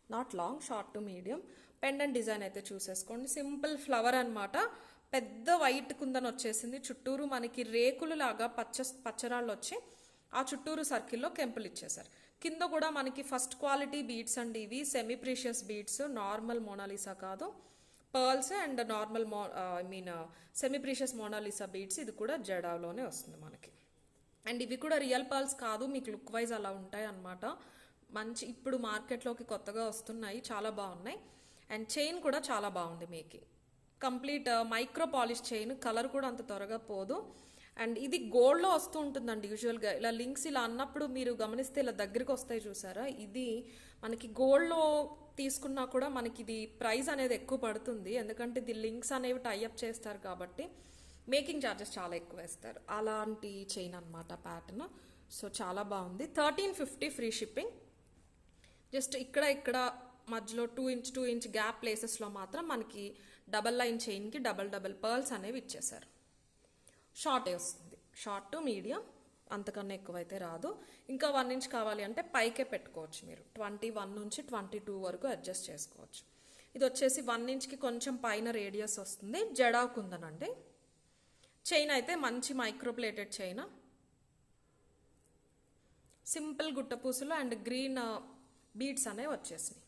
Speaker 1: not long, short to medium. Pendant design అయితే చూసేసుకోండి. సింపుల్ ఫ్లవర్ అనమాట. పెద్ద వైట్ కుందన్ వచ్చేసింది. చుట్టూరు మనకి రేకులు లాగా పచ్చరాళ్ళు వచ్చి ఆ చుట్టూరు సర్కిల్లో కెంపులు ఇచ్చేసారు. కింద కూడా మనకి ఫస్ట్ క్వాలిటీ బీడ్స్ అండి ఇవి. Semi precious beads, normal Monalisa కాదు. Pearls and normal semi precious Monalisa beads. ఇది కూడా జడావ్లోనే వస్తుంది మనకి. అండ్ ఇవి కూడా రియల్ పర్ల్స్ కాదు, మీకు లుక్ వైజ్ అలా ఉంటాయి అన్నమాట. మంచి ఇప్పుడు మార్కెట్లోకి కొత్తగా వస్తున్నాయి, చాలా బాగున్నాయి. అండ్ చైన్ కూడా చాలా బాగుంది making. Complete micro polish chain, colour కూడా అంత త్వరగా పోదు. అండ్ ఇది గోల్డ్లో వస్తూ ఉంటుందండి యూజువల్గా. ఇలా లింక్స్ ఇలా అన్నప్పుడు మీరు గమనిస్తే ఇలా దగ్గరికి వస్తాయి చూసారా. ఇది మనకి గోల్డ్లో తీసుకున్నా కూడా మనకి ఇది ప్రైస్ అనేది ఎక్కువ పడుతుంది, ఎందుకంటే ఇది లింక్స్ అనేవి టైఅప్ చేస్తారు కాబట్టి మేకింగ్ ఛార్జెస్ చాలా ఎక్కువ వేస్తారు. అలాంటి చైన్ అనమాట ప్యాటర్న్. సో చాలా బాగుంది. 1350 ఫ్రీ షిప్పింగ్. జస్ట్ ఇక్కడ మధ్యలో 2 ఇంచ్ గ్యాప్ ప్లేసెస్లో మాత్రం మనకి డబల్ లైన్ చైన్కి డబల్ పర్ల్స్ అనేవి ఇచ్చేసారు. షార్టే వస్తుంది, షార్ట్ టు మీడియం, అంతకన్నా ఎక్కువైతే రాదు. ఇంకా 1 ఇంచ్ కావాలి అంటే పైకే పెట్టుకోవచ్చు, మీరు 21 నుంచి 22 వరకు అడ్జస్ట్ చేసుకోవచ్చు. ఇది వచ్చేసి 1 ఇంచ్కి కొంచెం పైన రేడియస్ వస్తుంది. జడావ్ కుందనండి. చైన్ అయితే మంచి మైక్రోప్లేటెడ్ చైన్, సింపుల్ గుట్టపూసలు అండ్ గ్రీన్ బీడ్స్ అనేవి వచ్చేసినాయి.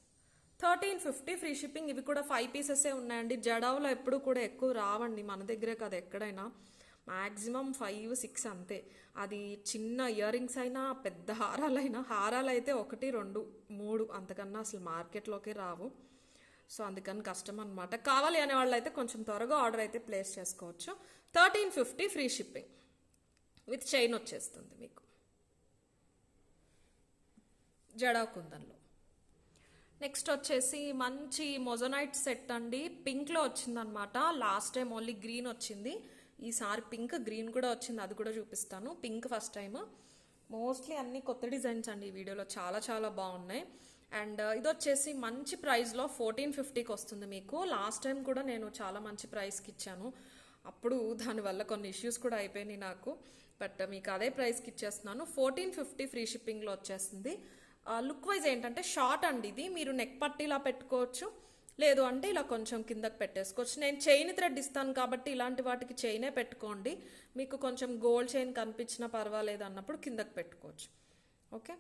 Speaker 1: 1350 ఫ్రీ షిప్పింగ్. ఇవి కూడా 5 పీసెసే ఉన్నాయండి. జడావ్లో ఎప్పుడు కూడా ఎక్కువ రావండి, మన దగ్గరే కదా ఎక్కడైనా మ్యాక్సిమం 5, 6 అంతే. అది చిన్న ఇయర్ రింగ్స్ అయినా పెద్ద హారాలైనా, హారాలు అయితే 1, 2, 3 అంతకన్నా అసలు మార్కెట్లోకి రావు. సో అందుకని కష్టం అనమాట. కావాలి అనే వాళ్ళు అయితే కొంచెం త్వరగా ఆర్డర్ అయితే ప్లేస్ చేసుకోవచ్చు. 1350 ఫ్రీ షిప్పింగ్ విత్ చైన్ వచ్చేస్తుంది మీకు జడావ్ కుందన్లో. నెక్స్ట్ వచ్చేసి మంచి మొజనైట్ సెట్ అండి. పింక్లో వచ్చిందనమాట. లాస్ట్ టైం ఓన్లీ గ్రీన్ వచ్చింది, ఈసారి పింక్ గ్రీన్ కూడా వచ్చింది, అది కూడా చూపిస్తాను. Pink first time. మోస్ట్లీ అన్ని కొత్త డిజైన్స్ అండి ఈ వీడియోలో, చాలా చాలా బాగున్నాయి. అండ్ ఇది వచ్చేసి మంచి ప్రైస్లో 1450కి వస్తుంది మీకు. లాస్ట్ టైం కూడా నేను చాలా మంచి ప్రైస్కి ఇచ్చాను, అప్పుడు దానివల్ల కొన్ని ఇష్యూస్ కూడా అయిపోయినాయి నాకు. బట్ మీకు అదే ప్రైస్కి ఇచ్చేస్తున్నాను. 1450 ఫ్రీ షిప్పింగ్లో వచ్చేస్తుంది. లుక్ వైజ్ ఏంటంటే షార్ట్ అండి ఇది, మీరు నెక్ పట్టీలా పెట్టుకోవచ్చు, లేదు అంటే ఇలా కొంచెం కిందకి పెట్టేసుకోవచ్చు. నేను చైన్ థ్రెడ్ ఇస్తాను కాబట్టి ఇలాంటి వాటికి చైనే పెట్టుకోండి. మీకు కొంచెం గోల్డ్ చైన్ కనిపించినా పర్వాలేదు అన్నప్పుడు కిందకి పెట్టుకోవచ్చు. ఓకే,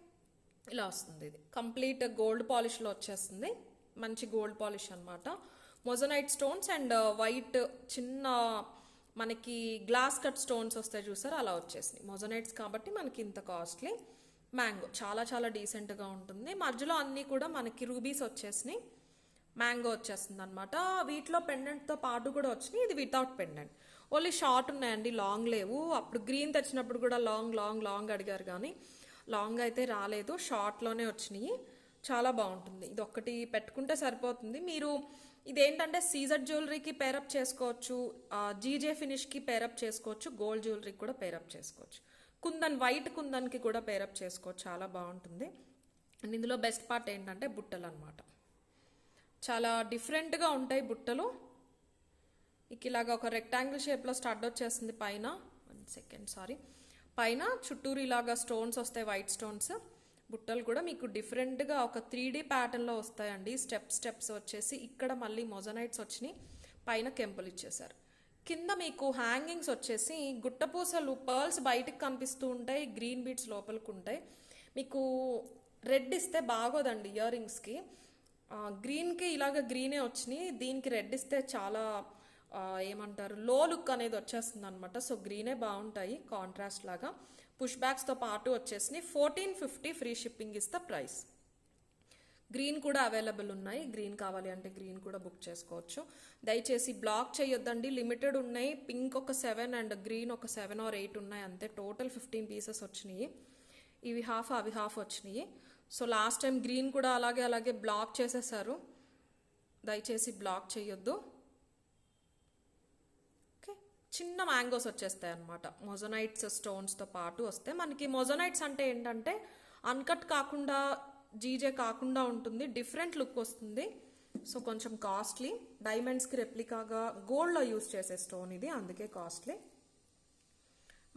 Speaker 1: ఇలా వస్తుంది. ఇది కంప్లీట్ గోల్డ్ పాలిష్లో వచ్చేస్తుంది, మంచి గోల్డ్ పాలిష్ అనమాట. మొజనైట్ స్టోన్స్ అండ్ వైట్ చిన్న మనకి గ్లాస్ కట్ స్టోన్స్ వస్తాయి చూసారు, అలా వచ్చేసినాయి. మొజనైట్స్ కాబట్టి మనకి ఇంత కాస్ట్లీ. మ్యాంగో చాలా చాలా డీసెంట్గా ఉంటుంది. మధ్యలో అన్నీ కూడా మనకి రూబీస్ వచ్చేసినాయి, మ్యాంగో వచ్చేస్తుంది అనమాట. వీటిలో పెండెంట్తో పాటు కూడా వచ్చినాయి. ఇది వితౌట్ పెండెంట్, ఓన్లీ షార్ట్ ఉన్నాయండి, లాంగ్ లేవు. అప్పుడు గ్రీన్ తెచ్చినప్పుడు కూడా లాంగ్ లాంగ్ లాంగ్ అడిగారు, కానీ లాంగ్ అయితే రాలేదు, షార్ట్లోనే వచ్చినాయి. చాలా బాగుంటుంది. ఇది ఒక్కటి పెట్టుకుంటే సరిపోతుంది. మీరు ఇదేంటంటే సీజర్ జ్యువెలరీకి పేరప్ చేసుకోవచ్చు, జీజే ఫినిష్కి పేరప్ చేసుకోవచ్చు, గోల్డ్ జ్యువెలరీకి కూడా పేరప్ చేసుకోవచ్చు, కుందన్ వైట్ కుందన్కి కూడా పేరప్ చేసుకోవచ్చు. చాలా బాగుంటుంది. అండ్ ఇందులో బెస్ట్ పార్ట్ ఏంటంటే బుట్టలు అనమాట, చాలా డిఫరెంట్గా ఉంటాయి బుట్టలు. ఇలాగా ఒక రెక్టాంగిల్ షేప్లో స్టార్ట్ వచ్చేస్తుంది పైన. 1 సెకండ్ సారీ, పైన చుట్టూరు ఇలాగా స్టోన్స్ వస్తాయి, వైట్ స్టోన్స్. బుట్టలు కూడా మీకు డిఫరెంట్గా ఒక 3D ప్యాటర్న్లో వస్తాయండి. స్టెప్స్ వచ్చేసి ఇక్కడ మళ్ళీ మొజనైట్స్ వచ్చినాయి, పైన కెంపులు ఇచ్చేసారు. కింద మీకు హ్యాంగింగ్స్ వచ్చేసి గుట్టపూసలు పర్ల్స్ బయటకు కనిపిస్తూ ఉంటాయి, గ్రీన్ బీడ్స్ లోపలికి ఉంటాయి. మీకు రెడ్ ఇస్తే బాగోదండి ఇయర్ రింగ్స్కి. గ్రీన్కి ఇలాగ గ్రీనే వచ్చినాయి, దీనికి రెడ్ ఇస్తే చాలా ఏమంటారు లో లుక్ అనేది వచ్చేస్తుంది అనమాట. సో గ్రీనే బాగుంటాయి కాంట్రాస్ట్ లాగా. పుష్ బ్యాగ్స్తో పాటు వచ్చేసినాయి. 1450 free shipping is the price. Green కూడా అవైలబుల్ ఉన్నాయి, గ్రీన్ కావాలి అంటే గ్రీన్ కూడా బుక్ చేసుకోవచ్చు. దయచేసి బ్లాక్ చేయొద్దండి, లిమిటెడ్ ఉన్నాయి. పింక్ ఒక 7 అండ్ గ్రీన్ ఒక 7 or 8 ఉన్నాయి అంతే. టోటల్ 15 పీసెస్ వచ్చినాయి. ఇవి హాఫ్ అవి హాఫ్ వచ్చినాయి. సో లాస్ట్ టైం గ్రీన్ కూడా అలాగే బ్లాక్ చేసేసారు, దయచేసి బ్లాక్ చేయొద్దు. ఓకే, చిన్న మ్యాంగోస్ వచ్చేస్తాయి అనమాట, మొజనైట్స్ స్టోన్స్తో పాటు వస్తే. మనకి మొజనైట్స్ అంటే ఏంటంటే అన్కట్ కాకుండా జీజే కాకుండా ఉంటుంది, డిఫరెంట్ లుక్ వస్తుంది. సో కొంచెం కాస్ట్లీ, డైమండ్స్కి రెప్లికాగా గోల్డ్లో యూజ్ చేసే స్టోన్ ఇది, అందుకే కాస్ట్లీ.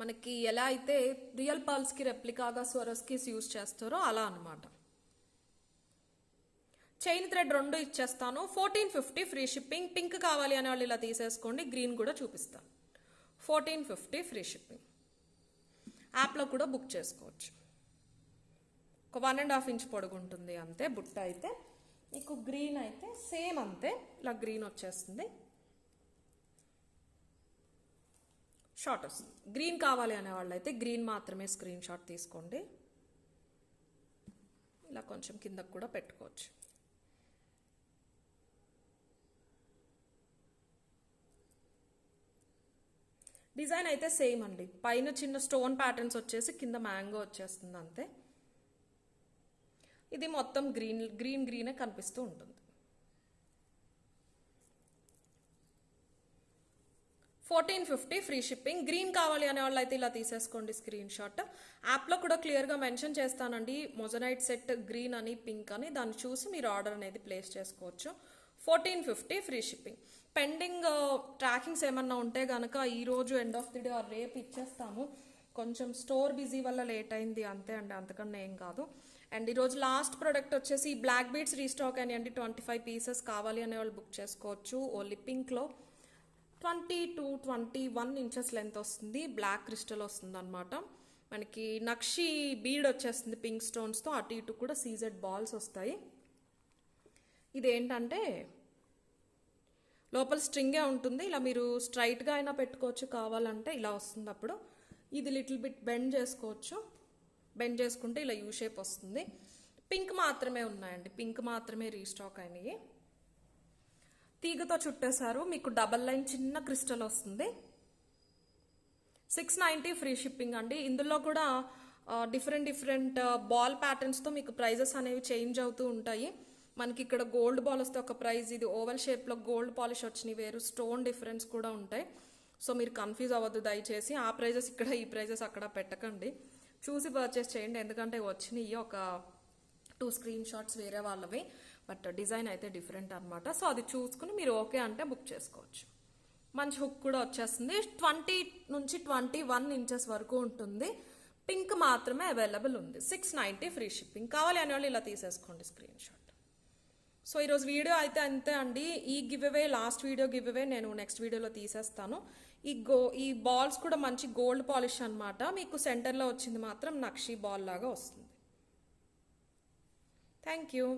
Speaker 1: మనకి ఎలా అయితే రియల్ పర్ల్స్కి రెప్లికాగా స్వరస్కిస్ యూజ్ చేస్తారో అలా అనమాట. చైన్ థ్రెడ్ 2 ఇచ్చేస్తాను. 1450 ఫ్రీ షిప్పింగ్. పింక్ కావాలి అనే వాళ్ళు ఇలా తీసేసుకోండి, గ్రీన్ కూడా చూపిస్తాను. 1450 ఫ్రీ షిప్పింగ్. యాప్లో కూడా బుక్ చేసుకోవచ్చు. ఒక 1.5 ఇంచ్ పొడుగు ఉంటుంది అంతే బుట్ట అయితే. మీకు గ్రీన్ అయితే సేమ్ అంతే, ఇలా గ్రీన్ వచ్చేస్తుంది, షార్ట్ వస్తుంది. గ్రీన్ కావాలి అనే వాళ్ళు అయితే గ్రీన్ మాత్రమే స్క్రీన్ షాట్ తీసుకోండి. ఇలా కొంచెం కిందకు కూడా పెట్టుకోవచ్చు. డిజైన్ అయితే సేమ్ అండి, పైన చిన్న స్టోన్ ప్యాటర్న్స్ వచ్చేసి కింద మ్యాంగో వచ్చేస్తుంది అంతే. ఇది మొత్తం గ్రీనే కనిపిస్తూ ఉంటుంది. 1450 ఫ్రీ షిప్పింగ్. గ్రీన్ కావాలి అనే వాళ్ళు అయితే ఇలా తీసేసుకోండి స్క్రీన్ షాట్. యాప్లో కూడా క్లియర్గా మెన్షన్ చేస్తానండి, మొజనైట్ సెట్ గ్రీన్ అని పింక్ అని, దాన్ని చూసి మీరు ఆర్డర్ అనేది ప్లేస్ చేసుకోవచ్చు. 1450 ఫ్రీ షిప్పింగ్. పెండింగ్ ట్రాకింగ్స్ ఏమన్నా ఉంటే కనుక ఈరోజు end of the day or రేపు ఇచ్చేస్తాము. కొంచెం స్టోర్ బిజీ వల్ల లేట్ అయింది అంతే అండి, అంతకన్నా ఏం కాదు. అండ్ ఈరోజు లాస్ట్ ప్రోడక్ట్ వచ్చేసి బ్లాక్ బీడ్స్ రీస్టాక్ అని అండి. 25 పీసెస్ కావాలి అనే వాళ్ళు బుక్ చేసుకోవచ్చు. ఓన్లీ పింక్లో 20 to 21 ఇంచెస్ లెంత్ వస్తుంది. బ్లాక్ క్రిస్టల్ వస్తుంది అనమాట. మనకి నక్షి బీడ్ వచ్చేస్తుంది పింక్ స్టోన్స్తో. అటు ఇటు కూడా సీజెడ్ బాల్స్ వస్తాయి. ఇదేంటంటే లోపల స్ట్రింగే ఉంటుంది. ఇలా మీరు స్ట్రైట్గా అయినా పెట్టుకోవచ్చు, కావాలంటే ఇలా వస్తుంది. అప్పుడు ఇది లిటిల్ బిట్ బెండ్ చేసుకోవచ్చు. బెండ్ చేసుకుంటే ఇలా యూ షేప్ వస్తుంది. పింక్ మాత్రమే ఉన్నాయండి, పింక్ మాత్రమే రీస్టాక్ అయినాయి. తీగతో చుట్టేశారు. మీకు డబల్ లైన్ చిన్న క్రిస్టల్ వస్తుంది. 690 ఫ్రీ షిప్పింగ్ అండి. ఇందులో కూడా డిఫరెంట్ బాల్ ప్యాటర్న్స్తో మీకు ప్రైజెస్ అనేవి చేంజ్ అవుతూ ఉంటాయి. మనకి ఇక్కడ గోల్డ్ బాల్ వస్తే ఒక ప్రైజ్, ఇది ఓవల్ షేప్లో గోల్డ్ పాలిష్ వచ్చినవి వేరు, స్టోన్ డిఫరెన్స్ కూడా ఉంటాయి. సో మీరు కన్ఫ్యూజ్ అవ్వద్దు దయచేసి. ఆ ప్రైజెస్ ఇక్కడ, ఈ ప్రైజెస్ అక్కడ పెట్టకండి. చూసి పర్చేస్ చేయండి. ఎందుకంటే వచ్చినాయి ఒక 2 స్క్రీన్ షాట్స్ వేరే వాళ్ళవి, బట్ డిజైన్ అయితే డిఫరెంట్ అనమాట. సో అది చూసుకుని మీరు ఓకే అంటే బుక్ చేసుకోవచ్చు. మంచి హుక్ కూడా వచ్చేస్తుంది. 20 నుంచి 21 ఇంచెస్ వరకు ఉంటుంది. పింక్ మాత్రమే అవైలబుల్ ఉంది. 690 ఫ్రీ షిప్పింగ్. కావాలి అనే వాళ్ళు ఇలా తీసేసుకోండి స్క్రీన్ షాట్. సో ఈరోజు వీడియో అయితే అంతే అండి. ఈ give away last video give away నేను నెక్స్ట్ వీడియోలో తీసేస్తాను. ఈ బాల్స్ కూడా మంచి గోల్డ్ పాలిష్ అనమాట. మీకు సెంటర్లో వచ్చింది మాత్రం నక్షి బాల్ లాగా వస్తుంది. Thank you.